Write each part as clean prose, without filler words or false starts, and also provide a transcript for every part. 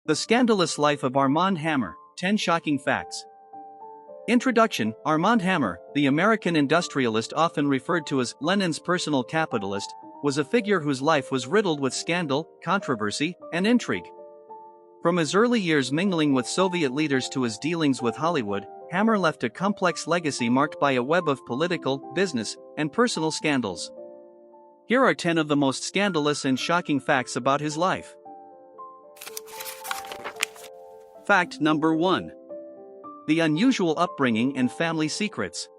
The Scandalous Life of Armand Hammer, 10 Shocking Facts. Introduction. Armand Hammer, the American industrialist often referred to as Lennons' personal capitalist, was a figure whose life was riddled with scandal, controversy, and intrigue. From his early years mingling with Soviet leaders to his dealings with Hollywood, Hammer left a complex legacy marked by a web of political, business, and personal scandals. Here are 10 of the most scandalous and shocking facts about his life. Fact number 1. The unusual upbringing and family secrets.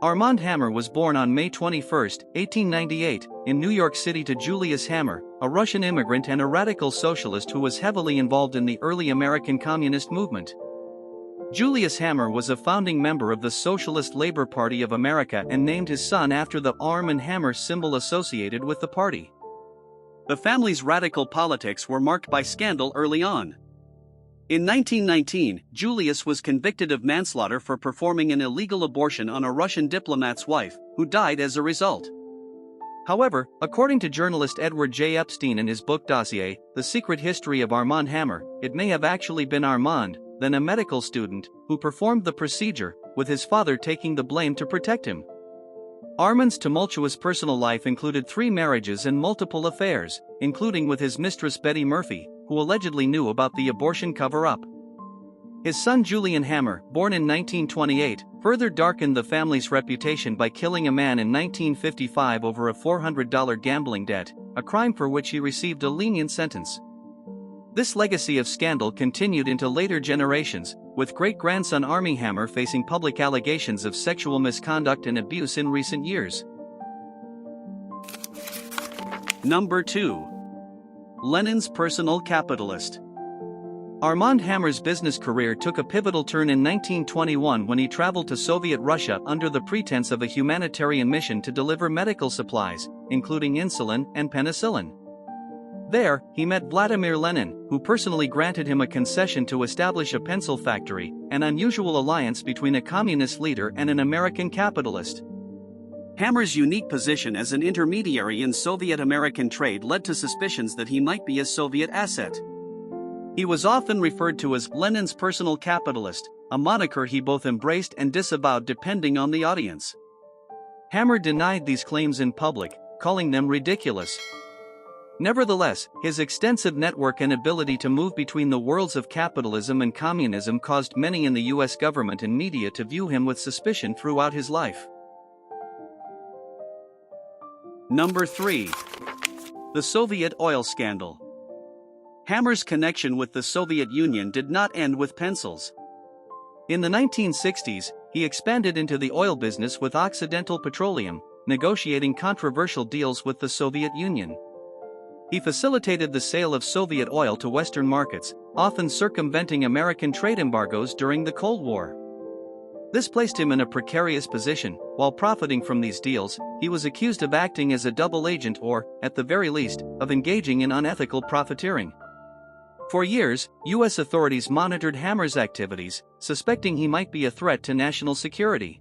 Armand Hammer was born on May 21, 1898, in New York City to Julius Hammer, a Russian immigrant and a radical socialist who was heavily involved in the early American Communist movement. Julius Hammer was a founding member of the Socialist Labor Party of America and named his son after the arm and hammer symbol associated with the party. The family's radical politics were marked by scandal early on. In 1919, Julius was convicted of manslaughter for performing an illegal abortion on a Russian diplomat's wife, who died as a result. However, according to journalist Edward J. Epstein in his book Dossier, The Secret History of Armand Hammer, it may have actually been Armand, then a medical student, who performed the procedure, with his father taking the blame to protect him. Armand's tumultuous personal life included 3 marriages and multiple affairs, including with his mistress Betty Murphy, who allegedly knew about the abortion cover-up. His son Julian Hammer, born in 1928, further darkened the family's reputation by killing a man in 1955 over a $400 gambling debt, a crime for which he received a lenient sentence. This legacy of scandal continued into later generations, with great-grandson Armie Hammer facing public allegations of sexual misconduct and abuse in recent years. Number 2. Lennon's personal capitalist. Armand Hammer's business career took a pivotal turn in 1921 when he traveled to Soviet Russia under the pretense of a humanitarian mission to deliver medical supplies, including insulin and penicillin. There, he met Vladimir Lenin, who personally granted him a concession to establish a pencil factory, an unusual alliance between a communist leader and an American capitalist. Hammer's unique position as an intermediary in Soviet-American trade led to suspicions that he might be a Soviet asset. He was often referred to as Lennon's personal capitalist, a moniker he both embraced and disavowed depending on the audience. Hammer denied these claims in public, calling them ridiculous. Nevertheless, his extensive network and ability to move between the worlds of capitalism and communism caused many in the US government and media to view him with suspicion throughout his life. Number 3. The Soviet oil scandal. Hammer's connection with the Soviet Union did not end with pencils. In the 1960s, he expanded into the oil business with Occidental Petroleum, negotiating controversial deals with the Soviet Union. He facilitated the sale of Soviet oil to Western markets, often circumventing American trade embargoes during the Cold War. This placed him in a precarious position. While profiting from these deals, he was accused of acting as a double agent or, at the very least, of engaging in unethical profiteering. For years, U.S. authorities monitored Hammer's activities, suspecting he might be a threat to national security.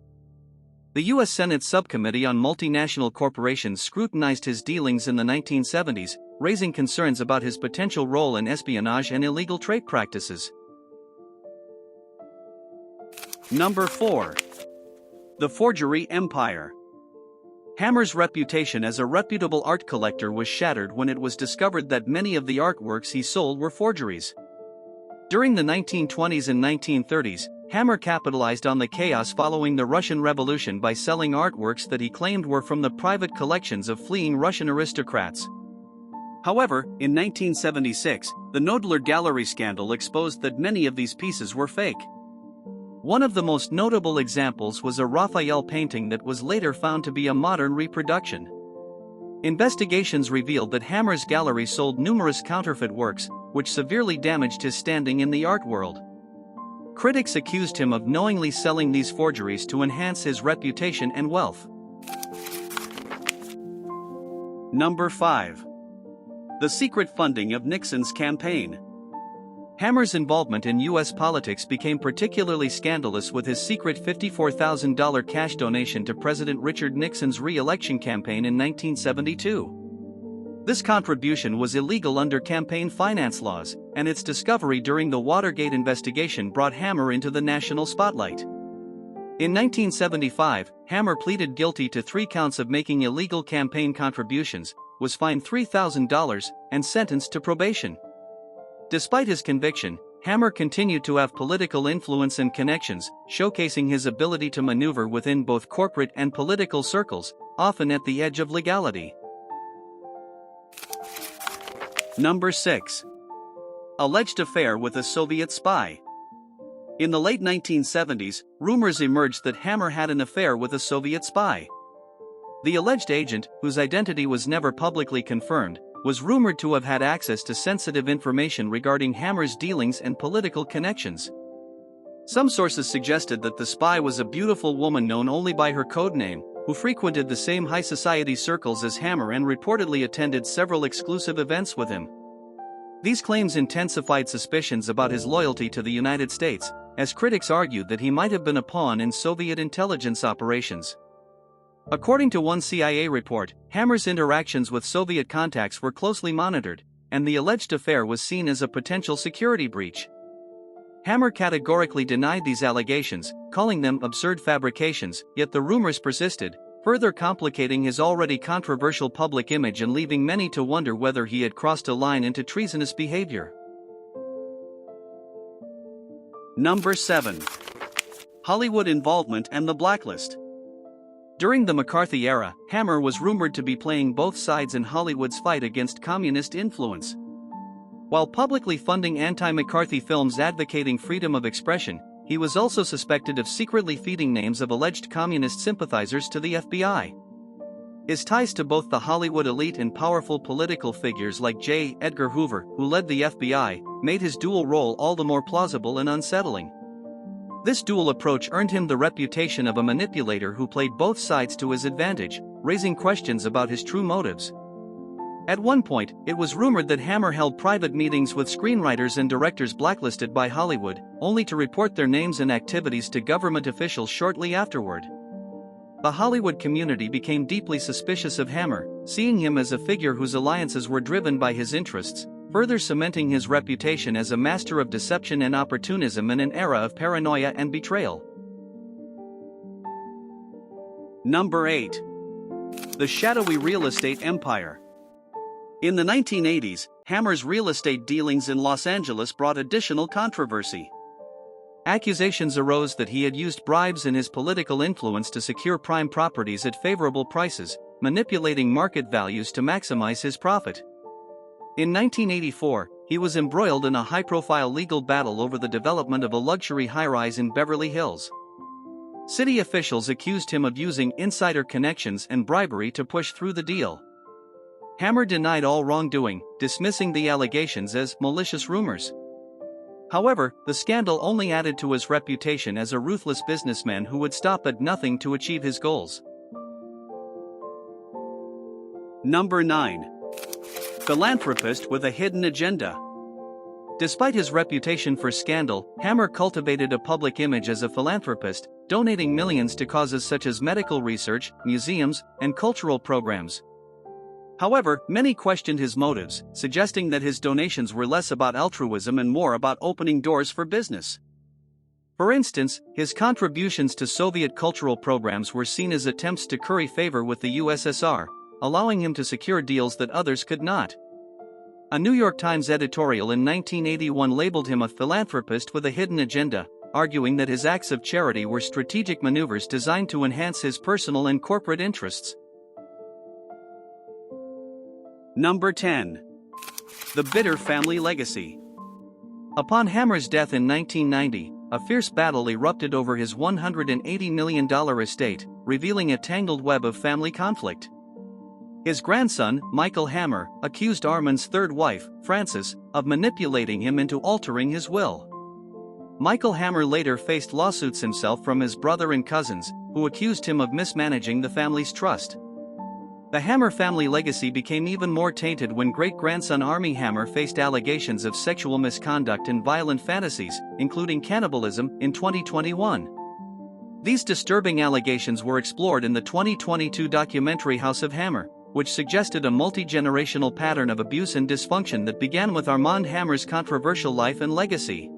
The U.S. Senate Subcommittee on Multinational Corporations scrutinized his dealings in the 1970s, raising concerns about his potential role in espionage and illegal trade practices. Number 4. The forgery empire. Hammer's reputation as a reputable art collector was shattered when it was discovered that many of the artworks he sold were forgeries. During the 1920s and 1930s, Hammer capitalized on the chaos following the Russian Revolution by selling artworks that he claimed were from the private collections of fleeing Russian aristocrats. However, in 1976, the Knoedler Gallery scandal exposed that many of these pieces were fake. One of the most notable examples was a Raphael painting that was later found to be a modern reproduction. Investigations revealed that Hammer's gallery sold numerous counterfeit works, which severely damaged his standing in the art world. Critics accused him of knowingly selling these forgeries to enhance his reputation and wealth. Number 5. The secret funding of Nixon's campaign. Hammer's involvement in U.S. politics became particularly scandalous with his secret $54,000 cash donation to President Richard Nixon's re-election campaign in 1972. This contribution was illegal under campaign finance laws, and its discovery during the Watergate investigation brought Hammer into the national spotlight. In 1975, Hammer pleaded guilty to 3 counts of making illegal campaign contributions, was fined $3,000, and sentenced to probation. Despite his conviction, Hammer continued to have political influence and connections, showcasing his ability to maneuver within both corporate and political circles, often at the edge of legality. Number 6. Alleged affair with a Soviet spy. In the late 1970s, rumors emerged that Hammer had an affair with a Soviet spy. The alleged agent, whose identity was never publicly confirmed, was rumored to have had access to sensitive information regarding Hammer's dealings and political connections. Some sources suggested that the spy was a beautiful woman known only by her code name, who frequented the same high society circles as Hammer and reportedly attended several exclusive events with him. These claims intensified suspicions about his loyalty to the United States, as critics argued that he might have been a pawn in Soviet intelligence operations. According to one CIA report, Hammer's interactions with Soviet contacts were closely monitored, and the alleged affair was seen as a potential security breach. Hammer categorically denied these allegations, calling them absurd fabrications, yet the rumors persisted, further complicating his already controversial public image and leaving many to wonder whether he had crossed a line into treasonous behavior. Number 7. Hollywood involvement and the Blacklist. During the McCarthy era, Hammer was rumored to be playing both sides in Hollywood's fight against communist influence. While publicly funding anti-McCarthy films advocating freedom of expression, he was also suspected of secretly feeding names of alleged communist sympathizers to the FBI. His ties to both the Hollywood elite and powerful political figures like J. Edgar Hoover, who led the FBI, made his dual role all the more plausible and unsettling. This dual approach earned him the reputation of a manipulator who played both sides to his advantage, raising questions about his true motives. At one point, it was rumored that Hammer held private meetings with screenwriters and directors blacklisted by Hollywood, only to report their names and activities to government officials shortly afterward. The Hollywood community became deeply suspicious of Hammer, seeing him as a figure whose alliances were driven by his interests, further cementing his reputation as a master of deception and opportunism in an era of paranoia and betrayal. Number 8. The Shadowy real estate empire. In the 1980s, Hammer's real estate dealings in Los Angeles brought additional controversy. Accusations arose that he had used bribes and his political influence to secure prime properties at favorable prices, manipulating market values to maximize his profit. In 1984, he was embroiled in a high-profile legal battle over the development of a luxury high-rise in Beverly Hills. City officials accused him of using insider connections and bribery to push through the deal. Hammer denied all wrongdoing, dismissing the allegations as malicious rumors. However, the scandal only added to his reputation as a ruthless businessman who would stop at nothing to achieve his goals. Number 9. Philanthropist with a hidden agenda. Despite his reputation for scandal, Hammer cultivated a public image as a philanthropist, donating millions to causes such as medical research, museums, and cultural programs. However, many questioned his motives, suggesting that his donations were less about altruism and more about opening doors for business. For instance, his contributions to Soviet cultural programs were seen as attempts to curry favor with the USSR, allowing him to secure deals that others could not. A New York Times editorial in 1981 labeled him a philanthropist with a hidden agenda, arguing that his acts of charity were strategic maneuvers designed to enhance his personal and corporate interests. Number 10. The bitter family legacy. Upon Hammer's death in 1990, a fierce battle erupted over his $180 million estate, revealing a tangled web of family conflict. His grandson, Michael Hammer, accused Armand's third wife, Frances, of manipulating him into altering his will. Michael Hammer later faced lawsuits himself from his brother and cousins, who accused him of mismanaging the family's trust. The Hammer family legacy became even more tainted when great-grandson Armie Hammer faced allegations of sexual misconduct and violent fantasies, including cannibalism, in 2021. These disturbing allegations were explored in the 2022 documentary House of Hammer, which suggested a multi-generational pattern of abuse and dysfunction that began with Armand Hammer's controversial life and legacy.